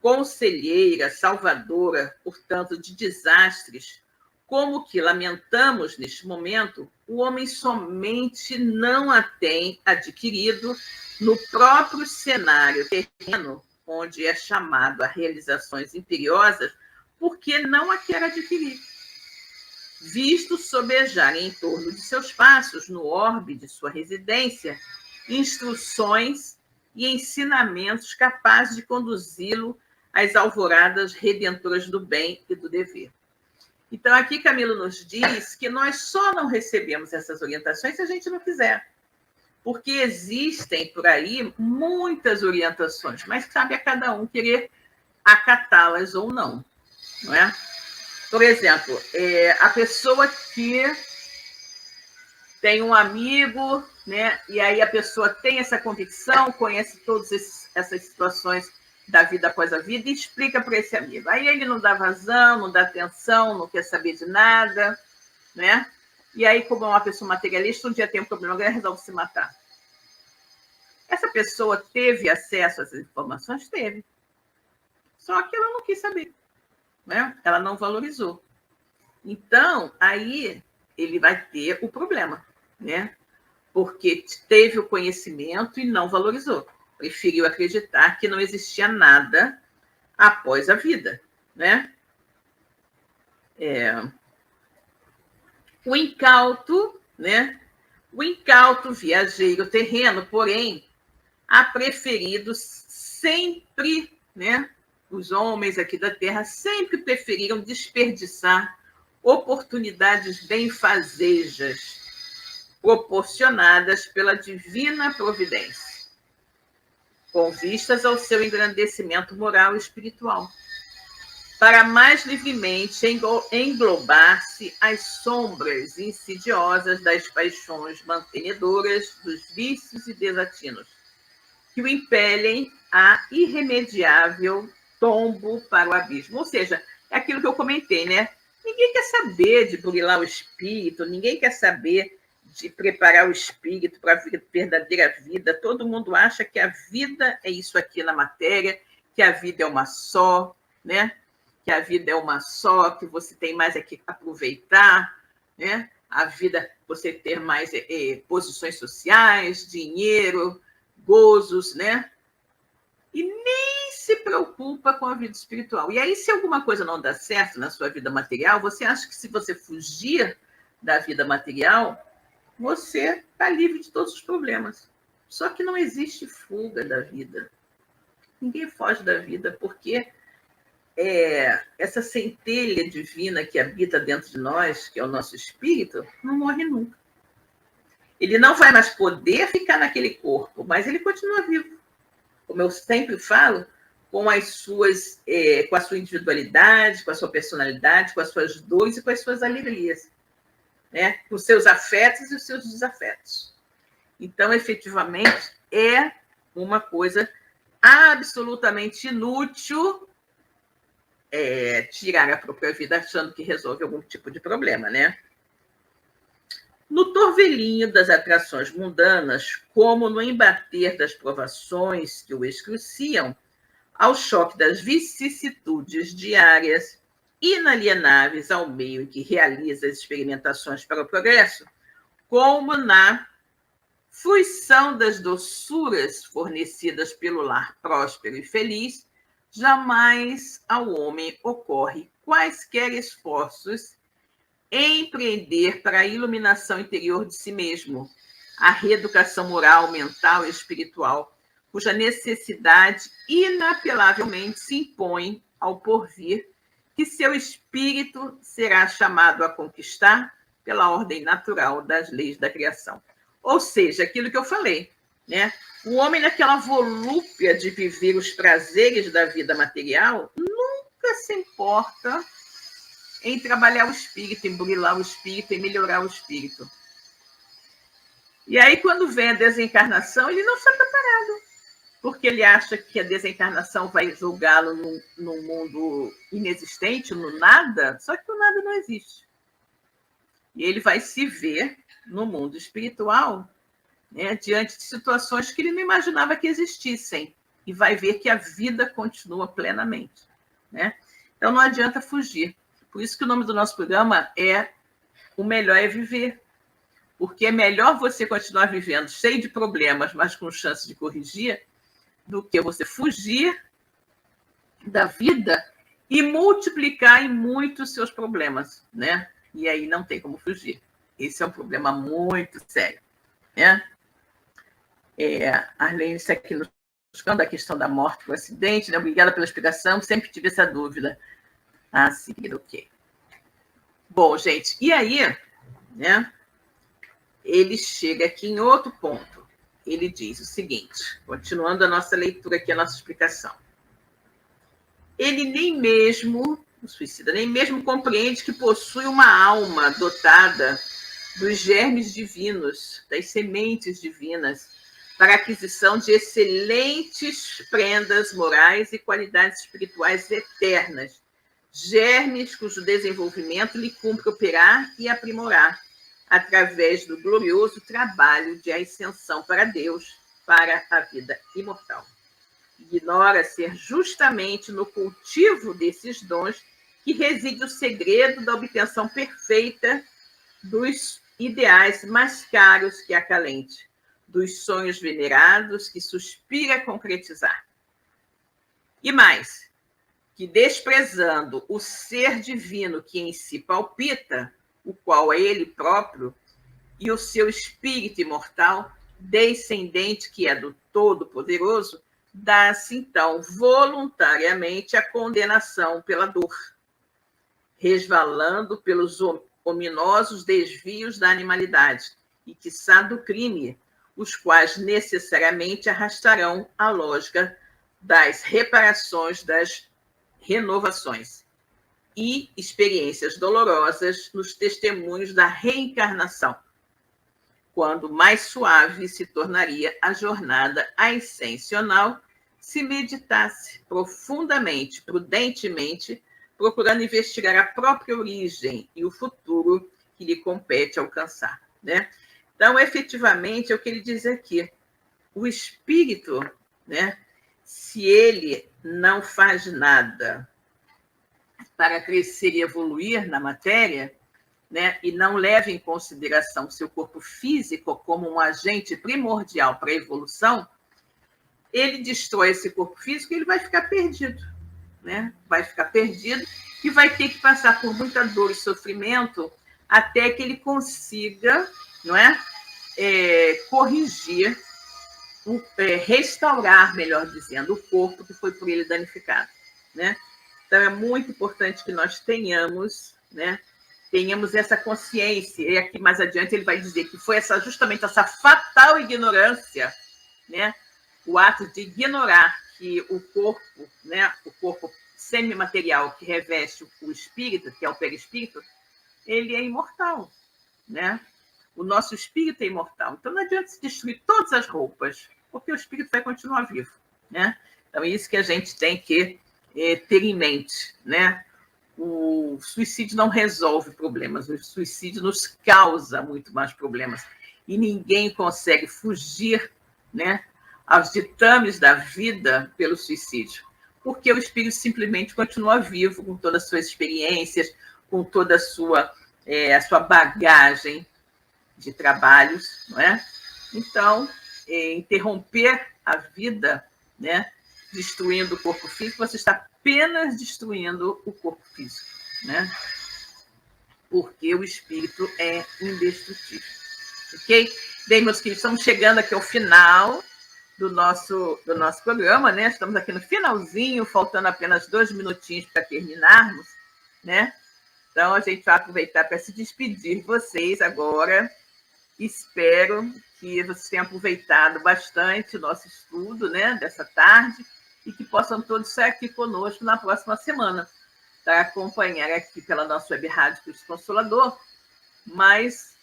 conselheira, salvadora, portanto, de desastres, como que lamentamos neste momento, o homem somente não a tem adquirido no próprio cenário terreno onde é chamado a realizações imperiosas porque não a quer adquirir, visto sobejar em torno de seus passos, no orbe de sua residência, instruções e ensinamentos capazes de conduzi-lo às alvoradas redentoras do bem e do dever. Então, aqui Camilo nos diz que nós só não recebemos essas orientações se a gente não quiser, porque existem por aí muitas orientações, mas cabe a cada um querer acatá-las ou não, não é? Por exemplo, a pessoa que tem um amigo, né? E aí a pessoa tem essa convicção, conhece todas essas situações da vida após a vida e explica para esse amigo. Aí ele não dá vazão, não dá atenção, não quer saber de nada, né? E aí, como é uma pessoa materialista, um dia tem um problema, ele resolve se matar. Essa pessoa teve acesso a essas informações? Teve. Só que ela não quis saber, né? Ela não valorizou. Então, aí ele vai ter o problema, né? Porque teve o conhecimento e não valorizou. Preferiu acreditar que não existia nada após a vida, né? O incauto, né? O incauto viajeiro terreno, porém, há preferido sempre, né? Os homens aqui da Terra sempre preferiram desperdiçar oportunidades benfazejas proporcionadas pela divina providência, com vistas ao seu engrandecimento moral e espiritual, para mais livremente englobar-se às sombras insidiosas das paixões mantenedoras, dos vícios e desatinos, que o impelem a irremediável tombo para o abismo. Ou seja, é aquilo que eu comentei, né? Ninguém quer saber de burilar o espírito, ninguém quer saber de preparar o espírito para a verdadeira vida. Todo mundo acha que a vida é isso aqui na matéria, que a vida é uma só, né? Que a vida é uma só, que você tem mais é que aproveitar, né? A vida, você ter mais posições sociais, dinheiro, gozos, né? E nem se preocupa com a vida espiritual. E aí, se alguma coisa não dá certo na sua vida material, você acha que se você fugir da vida material, você está livre de todos os problemas. Só que não existe fuga da vida. Ninguém foge da vida, porque essa centelha divina que habita dentro de nós, que é o nosso espírito, não morre nunca. Ele não vai mais poder ficar naquele corpo, mas ele continua vivo. Como eu sempre falo, com a sua individualidade, com a sua personalidade, com as suas dores e com as suas alegrias, né? Com os seus afetos e os seus desafetos. Então, efetivamente, é uma coisa absolutamente inútil tirar a própria vida achando que resolve algum tipo de problema, né? No torvelinho das atrações mundanas, como no embater das provações que o excruciam, ao choque das vicissitudes diárias, inalienáveis ao meio em que realiza as experimentações para o progresso, como na fruição das doçuras fornecidas pelo lar próspero e feliz, jamais ao homem ocorre quaisquer esforços empreender para a iluminação interior de si mesmo, a reeducação moral, mental e espiritual, cuja necessidade inapelavelmente se impõe ao porvir, que seu espírito será chamado a conquistar pela ordem natural das leis da criação. Ou seja, aquilo que eu falei, né? O homem, naquela volúpia de viver os prazeres da vida material, nunca se importa em trabalhar o espírito, em burilar o espírito, em melhorar o espírito. E aí, quando vem a desencarnação, ele não está preparado, porque ele acha que a desencarnação vai julgá-lo num mundo inexistente, no nada, só que o nada não existe. E ele vai se ver no mundo espiritual, né, diante de situações que ele não imaginava que existissem, e vai ver que a vida continua plenamente, né? Então, não adianta fugir. Por isso que o nome do nosso programa é O Melhor é Viver, porque é melhor você continuar vivendo cheio de problemas, mas com chance de corrigir, do que você fugir da vida e multiplicar em muitos seus problemas, né? E aí não tem como fugir. Esse é um problema muito sério, né? Arlene, isso aqui nos buscando a questão da morte por acidente, né? Obrigada pela explicação, sempre tive essa dúvida. Ah, sim, ok. Bom, gente, e aí, né? Ele chega aqui em outro ponto. Ele diz o seguinte, continuando a nossa leitura aqui, a nossa explicação. Ele nem mesmo, o suicida, nem mesmo compreende que possui uma alma dotada dos germes divinos, das sementes divinas, para a aquisição de excelentes prendas morais e qualidades espirituais eternas, germes cujo desenvolvimento lhe cumpre operar e aprimorar, através do glorioso trabalho de ascensão para Deus, para a vida imortal. Ignora ser justamente no cultivo desses dons que reside o segredo da obtenção perfeita dos ideais mais caros que acalente, dos sonhos venerados que suspira concretizar. E mais, que desprezando o ser divino que em si palpita, o qual é ele próprio, e o seu espírito imortal, descendente que é do Todo-Poderoso, dá-se, então, voluntariamente a condenação pela dor, resvalando pelos ominosos desvios da animalidade e, quiçá, do crime, os quais necessariamente arrastarão a lógica das reparações, das renovações e experiências dolorosas nos testemunhos da reencarnação, quando mais suave se tornaria a jornada ascensional se meditasse profundamente, prudentemente, procurando investigar a própria origem e o futuro que lhe compete alcançar, né? Então, efetivamente, é o que ele diz aqui. O espírito, né, se ele não faz nada para crescer e evoluir na matéria, né, e não leva em consideração o seu corpo físico como um agente primordial para a evolução, ele destrói esse corpo físico e ele vai ficar perdido, né? Vai ficar perdido e vai ter que passar por muita dor e sofrimento até que ele consiga, não é? Corrigir, restaurar, melhor dizendo, o corpo que foi por ele danificado, né? Então, é muito importante que nós tenhamos, né? Tenhamos essa consciência. E aqui mais adiante ele vai dizer que foi justamente essa fatal ignorância, né? O ato de ignorar que o corpo, né? O corpo semimaterial que reveste o espírito, que é o perispírito, ele é imortal, né? O nosso espírito é imortal. Então, não adianta se destruir todas as roupas, porque o espírito vai continuar vivo, né? Então, é isso que a gente tem que ter em mente, né? O suicídio não resolve problemas, o suicídio nos causa muito mais problemas. E ninguém consegue fugir, né, aos ditames da vida pelo suicídio, porque o espírito simplesmente continua vivo com todas as suas experiências, com toda a sua bagagem de trabalhos, não é? Então, interromper a vida, né, destruindo o corpo físico, você está apenas destruindo o corpo físico, né? Porque o espírito é indestrutível, ok? Bem, meus queridos, estamos chegando aqui ao final do nosso programa, né? Estamos aqui no finalzinho, faltando apenas 2 minutinhos para terminarmos, né? Então, a gente vai aproveitar para se despedir de vocês agora. Espero que vocês tenham aproveitado bastante o nosso estudo, né, dessa tarde, e que possam todos estar aqui conosco na próxima semana, para acompanhar aqui pela nossa web rádio Cristo Consolador, mais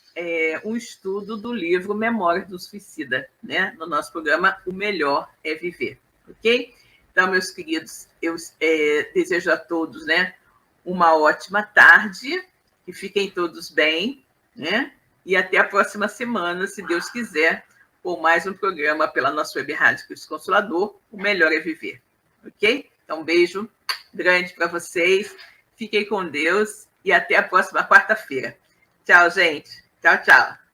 um estudo do livro Memórias do Suicida, né, no nosso programa O Melhor é Viver, ok? Então, meus queridos, eu desejo a todos, né, uma ótima tarde, que fiquem todos bem, né? E até a próxima semana, se Deus quiser, com mais um programa pela nossa web rádio Cristo Consolador, O Melhor é Viver. Ok? Então, um beijo grande para vocês. Fiquem com Deus e até a próxima quarta-feira. Tchau, gente. Tchau, tchau.